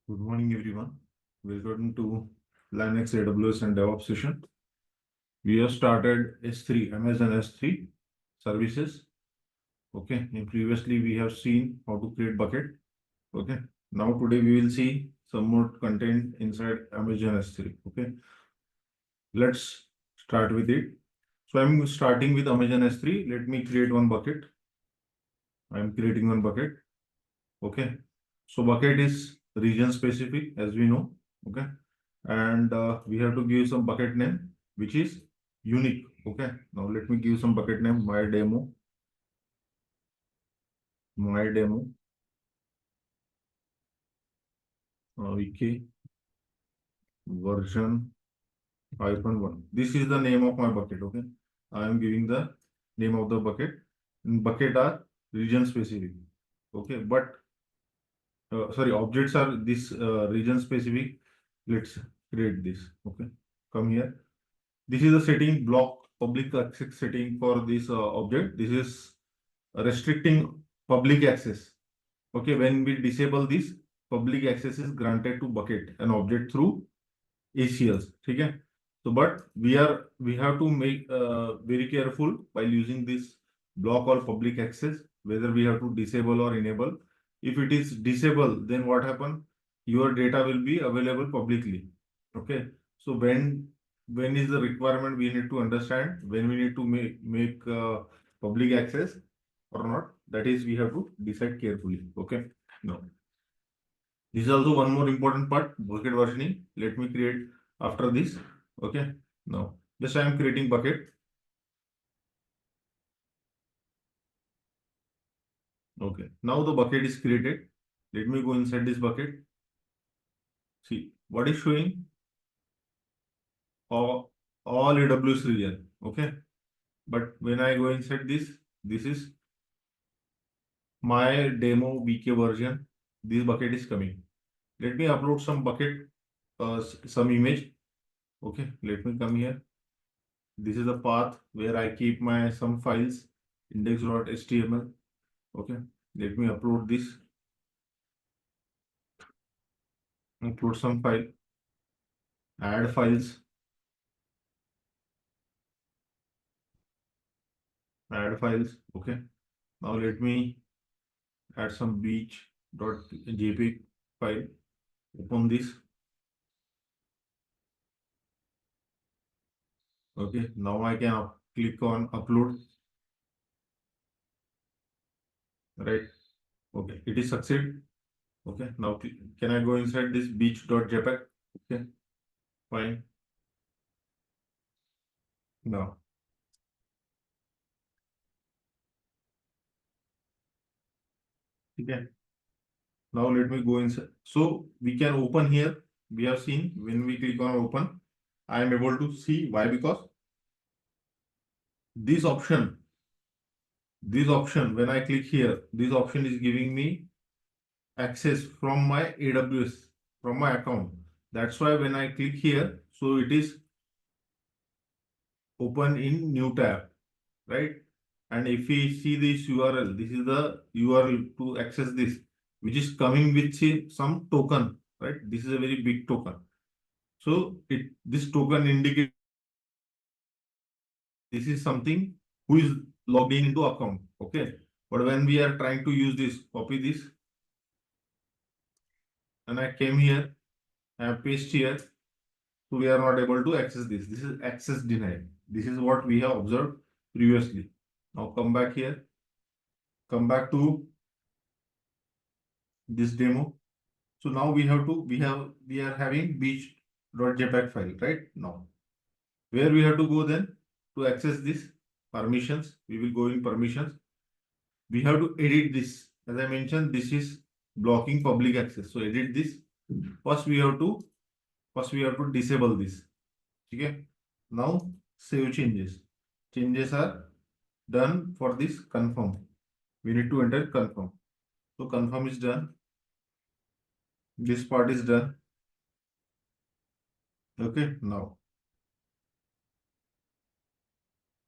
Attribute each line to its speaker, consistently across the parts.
Speaker 1: Good morning, everyone. Welcome to Linux, AWS, and DevOps session. We have started S3, Amazon S3 services. Okay. And previously, we have seen how to create bucket. Okay. Now, today, we will see some more content inside Amazon S3. Okay. Let's start with it. So, I'm starting with Amazon S3. Let me create one bucket. I'm creating one bucket. Okay. So, bucket is region specific, as we know. Okay. And we have to give some bucket name which is unique. Okay, now let me give some bucket name, my demo wiki version -1. This is the name of my bucket. Okay, I am giving the name of the bucket. Bucket are region specific. Okay, but sorry, objects are this region specific. Let's create this. Okay, come here. This is the setting block public access setting for this object. This is restricting public access. Okay, when we disable this, public access is granted to bucket an object through ACLs. Okay, so but we have to make very careful while using this block or public access whether we have to disable or enable. If it is disabled, then what happen? Your data will be available publicly. Okay, so when is the requirement we need to understand when we need to make public access or not, that is we have to decide carefully. Okay, now this is also one more important part, bucket versioning. Let me create after this. Okay, now just I am creating bucket. Okay, now the bucket is created. Let me go inside this bucket. See what is showing, all AWS region. Okay, but when I go inside this is my demo VK version. This bucket is coming. Let me upload some bucket, some image. Okay, let me come here. This is the path where I keep my some files, index.html. Okay, let me upload this. Upload some file, add files, Okay, now let me add some beach.jpg file. Open this. Okay, now I can click on upload. Right. Okay, it is succeed. Okay, now can I go inside this beach.jpg? Okay, fine. Now okay, now let me go inside. So we can open here. We have seen when we click on open, I am able to see. Why? Because this option, when I click here, this option is giving me access from my AWS, from my account. That's why when I click here, so it is open in new tab, right? And if we see this URL, this is the URL to access this, which is coming with some token, right? This is a very big token. So this token indicates this is something who is logged in into account. Okay. But when we are trying to use this, copy this, and I came here and paste here, so we are not able to access this. This is access denied. This is what we have observed previously. Now come back here, come back to this demo. So now we are having beach.jpg file, right? Now where we have to go then to access this permissions, we will go in permissions. We have to edit this. As I mentioned, this is blocking public access. So edit this. First we have to disable this. Okay. Now save changes. Changes are done for this confirm. We need to enter confirm. So confirm is done. This part is done. Okay. Now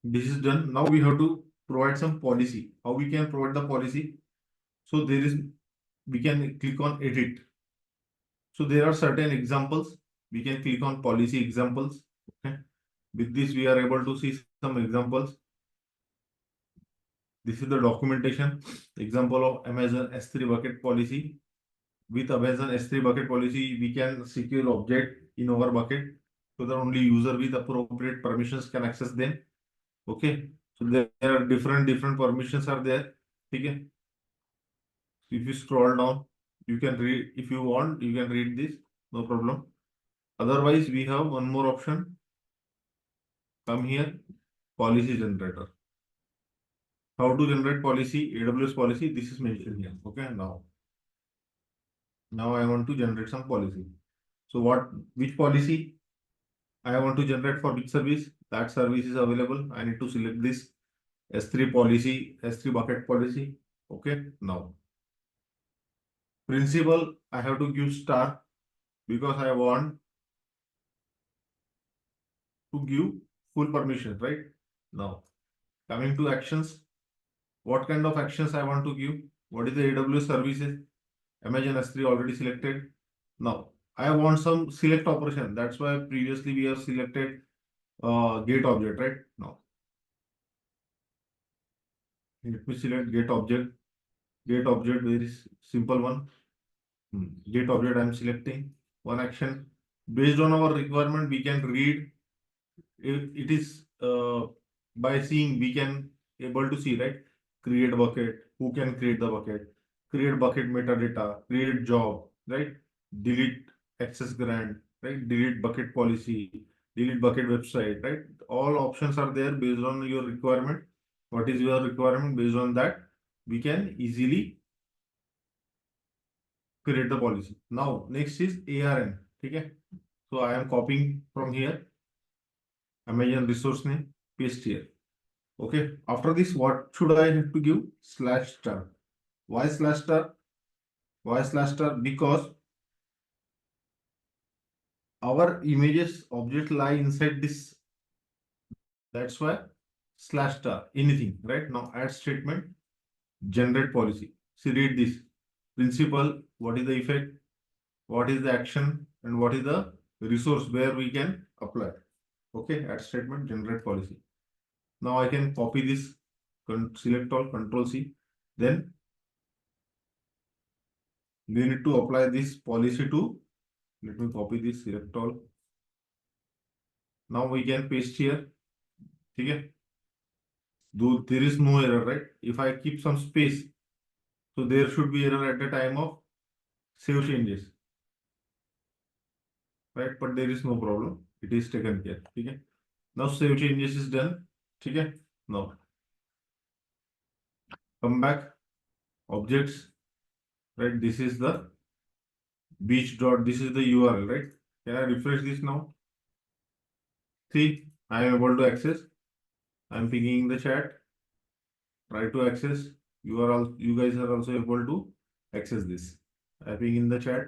Speaker 1: this is done. Now we have to provide some policy. How we can provide the policy? So we can click on edit. So there are certain examples. We can click on policy examples. Okay. With this, we are able to see some examples. This is the documentation example of Amazon S3 bucket policy. With Amazon S3 bucket policy, we can secure object in our bucket so that only user with appropriate permissions can access them. Okay. So there are different permissions are there. Okay. If you scroll down, you can read. If you want, you can read this. No problem. Otherwise, we have one more option. Come here, policy generator. How to generate policy, AWS policy, this is mentioned here. Okay, now I want to generate some policy. So which policy I want to generate for which service? That service is available. I need to select this S3 policy, S3 bucket policy. Okay, now principal, I have to give star because I want to give full permission, right? Now, coming to actions, what kind of actions I want to give? What is the AWS services? Amazon S3 already selected. Now, I want some select operation. That's why previously we have selected get object, right? Now, let me select get object. Get object, very simple one. Get object, I'm selecting one action. Based on our requirement, we can read. It is by seeing we can able to see, right? Create bucket, who can create the bucket, create bucket metadata, create job, right? Delete access grant, right? Delete bucket policy, delete bucket website, right? All options are there based on your requirement. What is your requirement? Based on that, we can easily create the policy. Now, next is ARN. Okay. So I am copying from here, Amazon resource name, paste here. Okay. After this, what should I have to give? Slash star. Why slash star? Why slash star? Because our images object lie inside this. That's why slash star. Anything, right? Now add statement, generate policy. See, read this. Principal, what is the effect? What is the action? And what is the resource where we can apply? Okay, add statement, generate policy. Now I can copy this, select all, Control C. Then we need to apply this policy to, let me copy this, select all. Now we can paste here. Okay. Though there is no error, right? If I keep some space, so there should be error at the time of save changes, right? But there is no problem. It is taken care. Okay. Now save changes is done. Okay. Now come back, objects, right? This is the beach dot. This is the URL, right? Can I refresh this now? See, I am able to access. I am pinging in the chat. Try to access. You guys are also able to access this. Typing in the chat.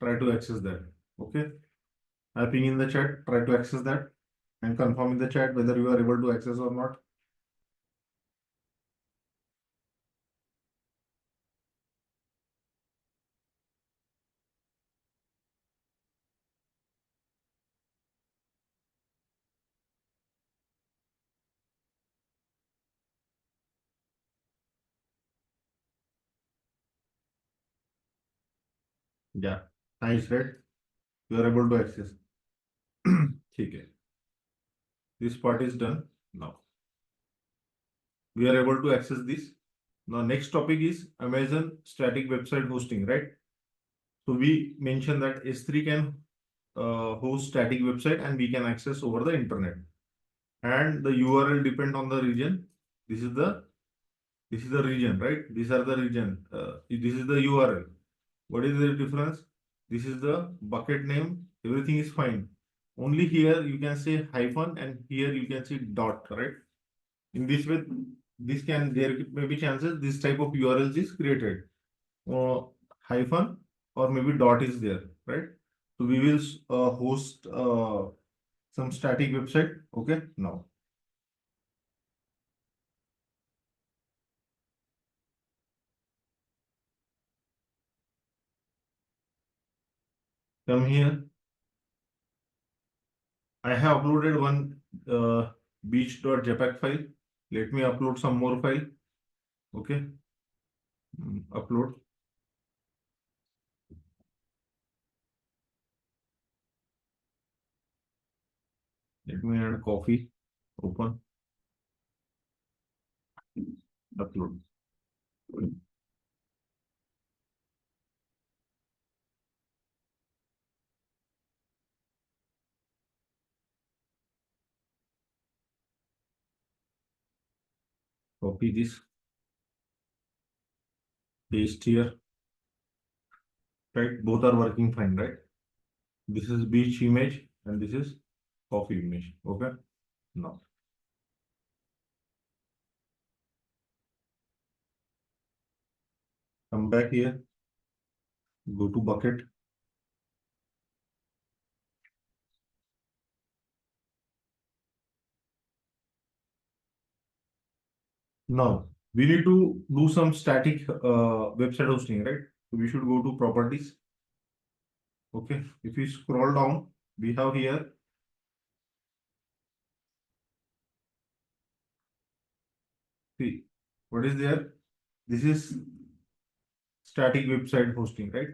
Speaker 1: Try to access that. Okay. Typing in the chat. Try to access that and confirm in the chat whether you are able to access or not. Yeah. Nice, right? You are able to access. Okay. This part is done. Now we are able to access this. Now next topic is Amazon static website hosting, right? So we mentioned that S3 can host static website and we can access over the internet. And the URL depend on the region. This is the region, right? These are the region. This is the URL. What is the difference? This is the bucket name. Everything is fine. Only here you can say hyphen and here you can see dot, right? In this way, there may be chances this type of URLs is created. Hyphen or maybe dot is there, right? So we will host some static website. Okay, now. Come here. I have uploaded one beach.jpg file. Let me upload some more file. Okay. Upload. Let me add coffee. Open. Upload. Copy this. Paste here. Right. Both are working fine, right? This is beach image and this is coffee image. Okay. Now come back here. Go to bucket. Now we need to do some static website hosting, right? So we should go to properties. Okay. If we scroll down, we have here. See what is there? This is static website hosting, right?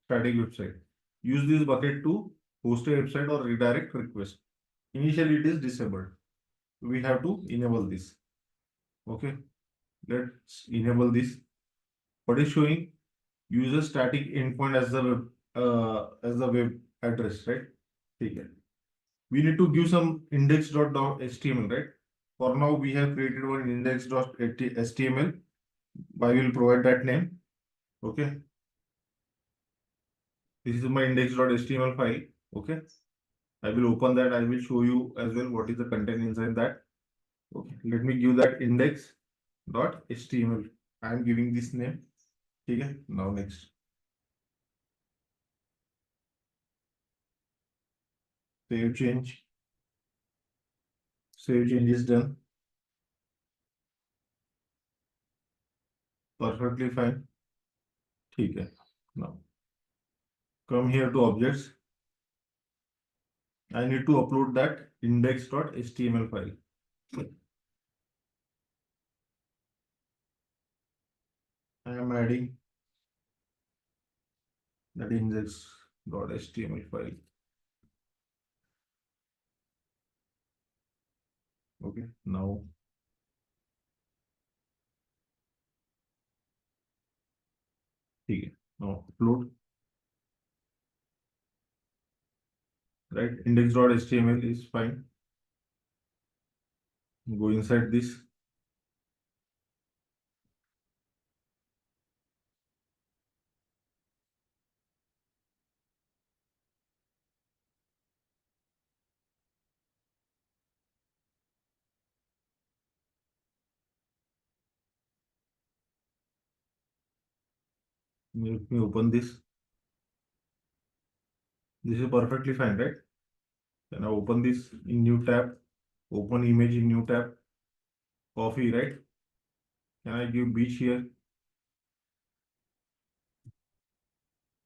Speaker 1: Static website. Use this bucket to host a website or redirect request. Initially, it is disabled. We have to enable this. Okay. Let's enable this. What is showing? Use a static endpoint as the web address, right? Okay. We need to give some index.html, right? For now, we have created one index.html. I will provide that name. Okay. This is my index.html file. Okay. I will open that. I will show you as well what is the content inside that. Okay. Let me give that index.html. I am giving this name. Okay. Now next. Save change. Save change is done. Perfectly fine. Okay. Now come here to objects. I need to upload that index.html file. I am adding that index.html file. Okay. Now okay. Now upload. Right. Index.html is fine. Go inside this. Let me open this. This is perfectly fine, right? Then I open this in new tab. Open image in new tab. Coffee, right? Can I give beach here?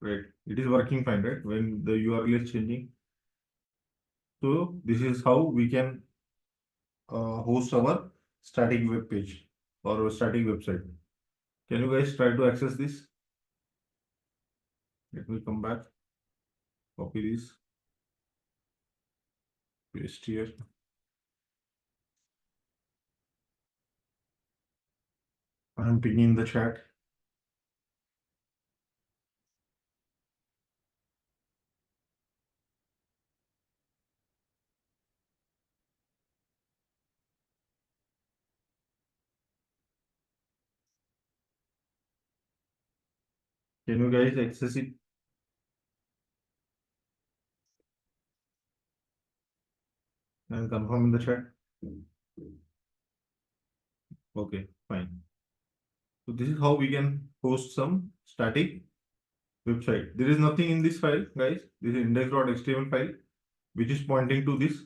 Speaker 1: Right. It is working fine, right? When the URL is changing. So this is how we can host our static web page or static website. Can you guys try to access this? Let me come back. Copy this. Paste here. I'm pinging in the chat. Can you guys access it and confirm in the chat? Okay, fine. So this is how we can host some static website. There is nothing in this file, guys. This is index.html file, which is pointing to this